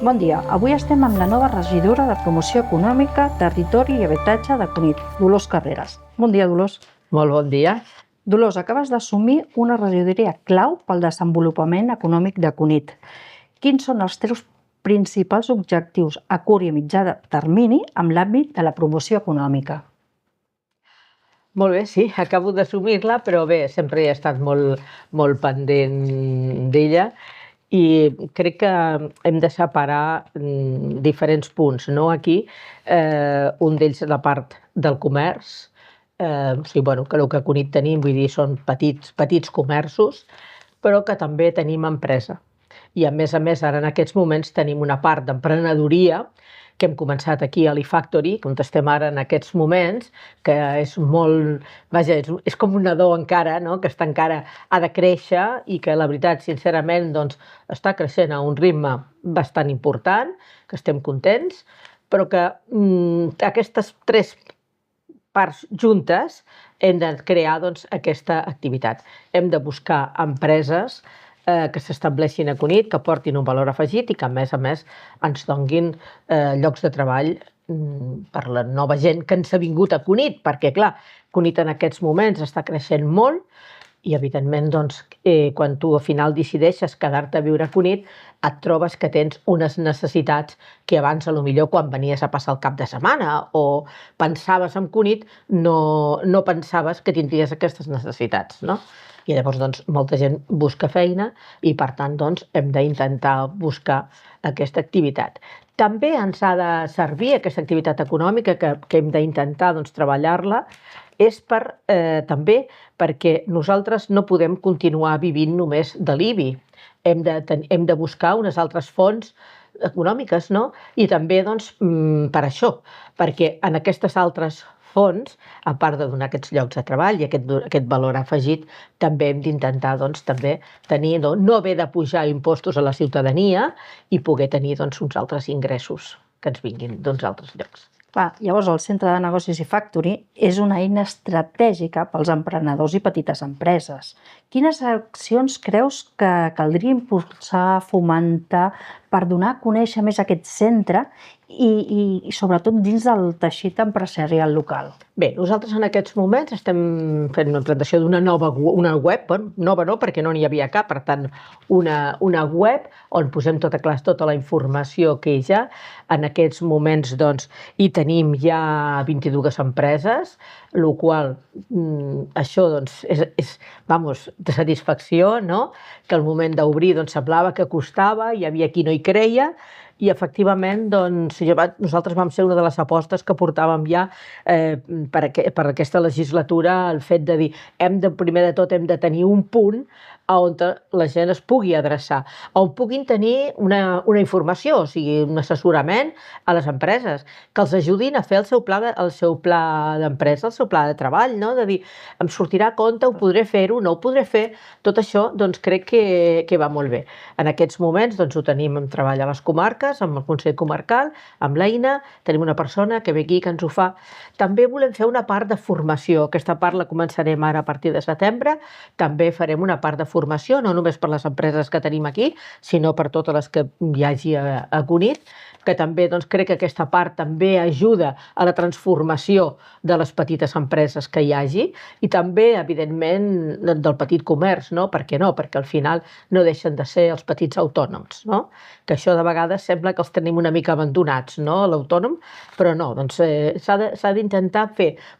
Bon dia, avui estem amb la nova regidora de Promoció Econòmica, Territori i Habitatge de Cunit, Dolors Carreras. Bon dia, Dolors. Molt bon dia. Dolors, acabes d'assumir una regidoria clau pel desenvolupament econòmic de Cunit. Quins són els teus principals objectius a curt i mitjà termini en l'àmbit de la promoció econòmica? Molt bé, sí, acabo d'assumir-la, però bé, sempre he estat molt pendent d'ella i crec que hem de separar diferents punts, no? Aquí, un d'ells és la part del comerç, que el que a Cunit tenim, vull dir, són petits comerços, però que també tenim empresa. I a més, ara en aquests moments tenim una part d'emprenedoria que hem començat aquí a l'eFactory, on estem ara en aquests moments, que és molt... Vaja, és com un nadó encara, no? Que encara ha de créixer i que la veritat, sincerament, doncs, està creixent a un ritme bastant important, que estem contents, però que aquestes tres parts juntes hem de crear doncs, aquesta activitat. Hem de buscar empreses que s'estableixin a Cunit, que portin un valor afegit i que, a més, ens donin llocs de treball per la nova gent que ens ha vingut a Cunit, perquè, clar, Cunit en aquests moments està creixent molt i, evidentment, doncs, quan tu al final decideixes quedar-te a viure a Cunit, et trobes que tens unes necessitats que abans, potser quan venies a passar el cap de setmana o pensaves en Cunit, no pensaves que tindries aquestes necessitats, no? I llavors, doncs, molta gent busca feina i, per tant, doncs, hem d'intentar buscar aquesta activitat. També ens ha de servir aquesta activitat econòmica que hem d'intentar doncs, treballar-la, és també perquè nosaltres no podem continuar vivint només de l'IBI. Hem de buscar unes altres fonts econòmiques, no? I també doncs, per això, perquè en aquestes altres fons, a part de donar aquests llocs de treball i aquest valor afegit, també hem d'intentar doncs, també tenir, no haver de pujar impostos a la ciutadania i poder tenir doncs, uns altres ingressos que ens vinguin d'uns altres llocs. Clar, llavors el Centre de Negocis eFactory és una eina estratègica pels emprenedors i petites empreses. Quines accions creus que caldria impulsar, fomentar, per donar a conèixer més aquest centre i sobretot dins del teixit empresarial local? Bé, nosaltres en aquests moments estem fent una presentació d'una una web, nova no, perquè no n'hi havia cap, per tant, una web on posem tota la informació que hi ha. En aquests moments, doncs, hi tenim ja 22 empreses, el qual això doncs, és de satisfacció, no? Que al moment d'obrir doncs, semblava que costava, hi havia qui no hi creia, i efectivament doncs, nosaltres vam ser una de les apostes que portàvem ja per aquesta legislatura, el fet de dir primer de tot hem de tenir un punt on la gent es pugui adreçar, on puguin tenir una informació, o sigui, un assessorament a les empreses, que els ajudin a fer el seu pla d'empresa, el seu pla de treball, no? De dir, em sortirà a compte, ho podré fer-ho, no ho podré fer, tot això doncs, crec que va molt bé. En aquests moments doncs, ho tenim en treball a les comarques, amb el Consell Comarcal, amb l'EINA, tenim una persona que ve aquí que ens ho fa. També volem fer una part de formació, aquesta part la començarem ara a partir de setembre, també farem una part de formació, no només per les empreses que tenim aquí, sinó per totes les que hi hagi a Cunit, que també doncs, crec que aquesta part també ajuda a la transformació de les petites empreses que hi hagi i també, evidentment, del petit comerç, no? Per què no? Perquè al final no deixen de ser els petits autònoms, no? Que això de vegades sembla que els tenim una mica abandonats, no? L'autònom, però no, doncs s'ha d'intentar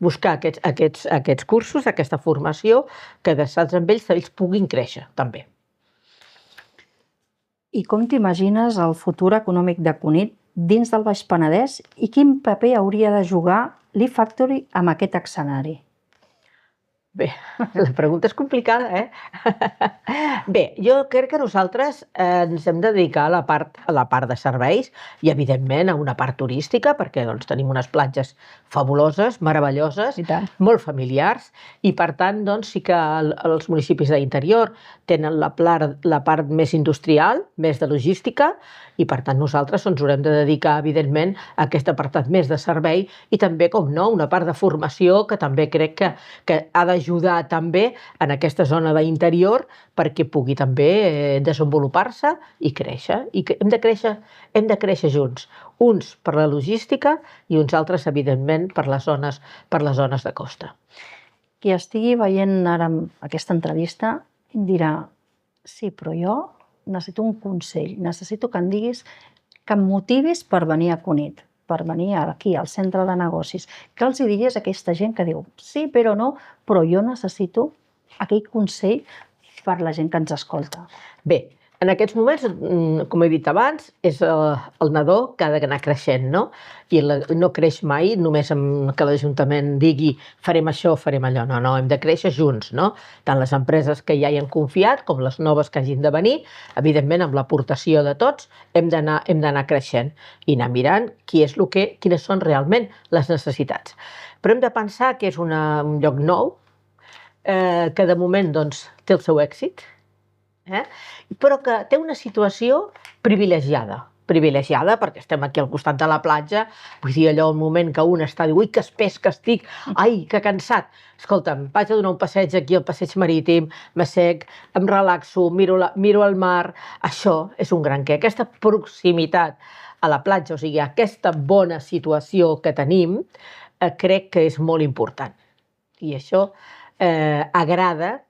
buscar aquests cursos, aquesta formació, que adreçats amb ells puguin créixer, també. I com t'imagines el futur econòmic de Cunit dins del Baix Penedès i quin paper hauria de jugar l'eFactory en aquest escenari? Bé, la pregunta és complicada, Bé, jo crec que nosaltres ens hem de dedicar a la part de serveis i, evidentment, a una part turística, perquè doncs, tenim unes platges fabuloses, meravelloses, molt familiars, i, per tant, doncs, sí que els municipis de l'interior tenen la part més industrial, més de logística, i, per tant, nosaltres ens haurem de dedicar, evidentment, a aquest apartat més de servei i també, com no, una part de formació que també crec que ha de d'ajudar també en aquesta zona d'interior perquè pugui també desenvolupar-se i créixer. I que hem de créixer junts. Uns per la logística i uns altres, evidentment, per les zones de costa. Qui estigui veient ara aquesta entrevista em dirà: sí, però jo necessito un consell, necessito que em diguis, que em motivis per venir a Cunit, per venir aquí, al centre de negocis. Que els diguis a aquesta gent que diu sí, però no, però jo necessito aquell consell per la gent que ens escolta. Bé, en aquests moments, com he dit abans, és el nadó que ha d'anar creixent, no? I no creix mai només que l'Ajuntament digui farem això, farem allò. No, hem de créixer junts, no? Tant les empreses que ja hi han confiat com les noves que hagin de venir, evidentment amb l'aportació de tots, hem d'anar creixent i anar mirant quines són realment les necessitats. Però hem de pensar que és un lloc nou, que de moment doncs, té el seu èxit, però que té una situació privilegiada perquè estem aquí al costat de la platja, vull dir, allò, el moment que un està, diu, ui, que espès que estic, ai, que cansat. Escolta'm, vaig a donar un passeig aquí al passeig marítim, m'assec, em relaxo, miro el mar, això és un gran què. Aquesta proximitat a la platja, o sigui, aquesta bona situació que tenim, crec que és molt important. I això agrada.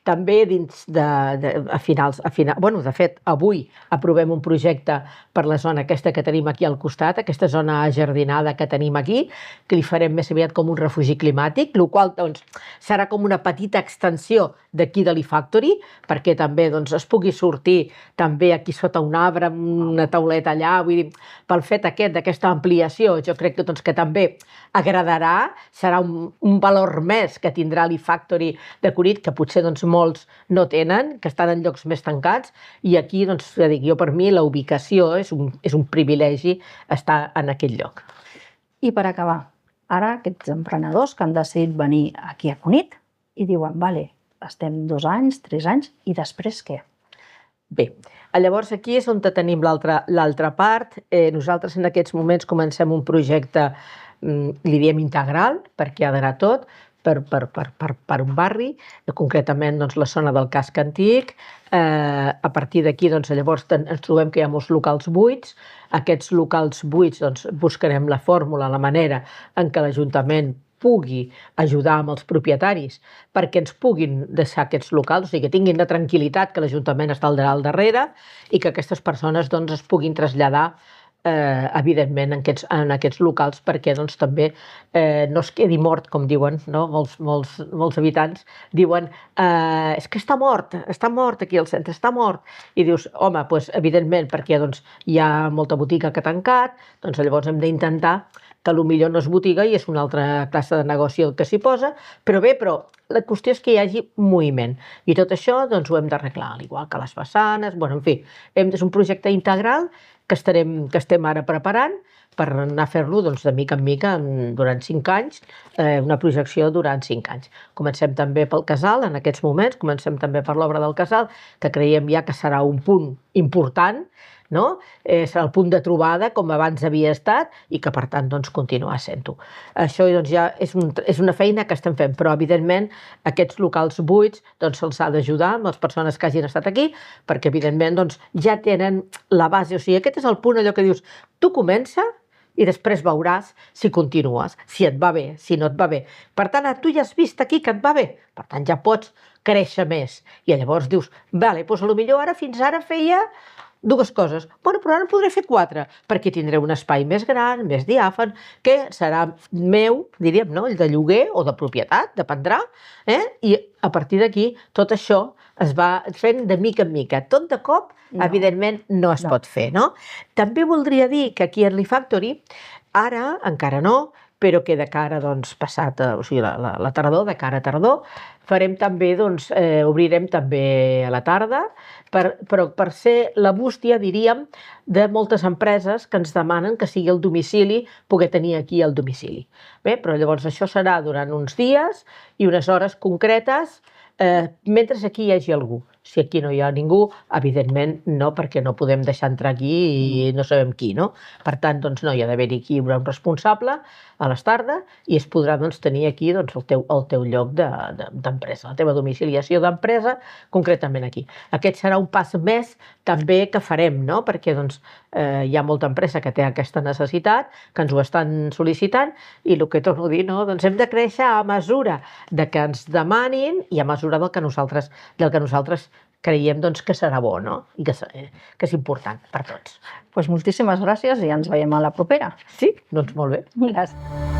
També dins de fet, avui aprovem un projecte per la zona aquesta que tenim aquí al costat, aquesta zona ajardinada que tenim aquí, que li farem més aviat com un refugi climàtic, el qual doncs, serà com una petita extensió d'aquí de l'e-Factory, perquè també doncs, es pugui sortir també aquí sota un arbre, amb una tauleta allà, vull dir, pel fet d'aquesta ampliació, jo crec que, doncs, que també agradarà, serà un valor més que tindrà l'e-Factory de Cunit, que potser doncs, molts no tenen, que estan en llocs més tancats, i aquí, doncs, ja dic, jo per mi la ubicació és un privilegi estar en aquell lloc. I per acabar, ara aquests emprenedors que han decidit venir aquí a Cunit i diuen, vale, estem 2 anys, 3 anys, i després què? Bé, llavors aquí és on tenim l'altra part. Nosaltres en aquests moments comencem un projecte, li diem integral, perquè ha d'anar tot, per un barri, concretament doncs, la zona del casc antic. A partir d'aquí doncs, llavors ens trobem que hi ha molts locals buits. Aquests locals buits doncs, buscarem la fórmula, la manera en què l'Ajuntament pugui ajudar amb els propietaris perquè ens puguin deixar aquests locals, o sigui, que tinguin la tranquil·litat que l'Ajuntament està al darrere i que aquestes persones doncs, es puguin traslladar evidentment en aquests locals perquè doncs, també no es quedi mort, com diuen, no? Molts habitants diuen és que està mort aquí al centre, està mort, i dius, home, doncs, evidentment perquè doncs, hi ha molta botiga que ha tancat, doncs llavors hem d'intentar que potser no és botiga i és una altra classe de negoci el que s'hi posa, però la qüestió és que hi hagi moviment. I tot això doncs, ho hem d'arreglar, al igual que les façanes, en fi, és un projecte integral que estem ara preparant per anar a fer-lo doncs, de mica en mica durant 5 anys, una projecció durant 5 anys. Comencem també pel casal, en aquests moments, comencem també per l'obra del casal, que creiem ja que serà un punt important, no? Serà el punt de trobada, com abans havia estat, i que per tant doncs, continuar sent-ho. Això doncs, ja és una feina que estem fent, però evidentment aquests locals buits doncs, se'ls ha d'ajudar amb les persones que hagin estat aquí, perquè evidentment doncs, ja tenen la base, o sigui, aquest és el punt allò que dius, tu comença i després veuràs si continues, si et va bé, si no et va bé. Per tant, tu ja has vist aquí que et va bé, per tant ja pots créixer més. I llavors dius, vale, doncs potser fins ara feia 2 coses. Però ara podré fer 4, perquè tindré un espai més gran, més diàfan, que serà meu, diríem, no? El de lloguer o de propietat, dependrà, i a partir d'aquí tot això es va fent de mica en mica. Tot de cop, evidentment, no es pot fer, no? També voldria dir que aquí a l'e-Factory, ara encara no, però que de cara doncs, passat, o sigui, la tardor, de cara a tardor, farem també, doncs, obrirem també a la tarda, però per ser la bústia, diríem, de moltes empreses que ens demanen que sigui el domicili, poder tenir aquí el domicili. Bé, però llavors això serà durant uns dies i unes hores concretes, mentre aquí hi hagi algú. Si aquí no hi ha ningú, evidentment no, perquè no podem deixar entrar aquí i no sabem qui, no? Per tant, doncs no, hi ha d'haver-hi aquí un responsable a les tardes i es podrà tenir aquí el teu lloc d'empresa, la teva domiciliació d'empresa, concretament aquí. Aquest serà un pas més també que farem, no? Perquè hi ha molta empresa que té aquesta necessitat, que ens ho estan sol·licitant i el que torno a dir, no? Doncs hem de créixer a mesura de que ens demanin i a mesura del que nosaltres creiem que serà bo, no? I que és important per tots. Moltíssimes gràcies i ens veiem a la propera. Sí? Doncs molt bé. Gràcies.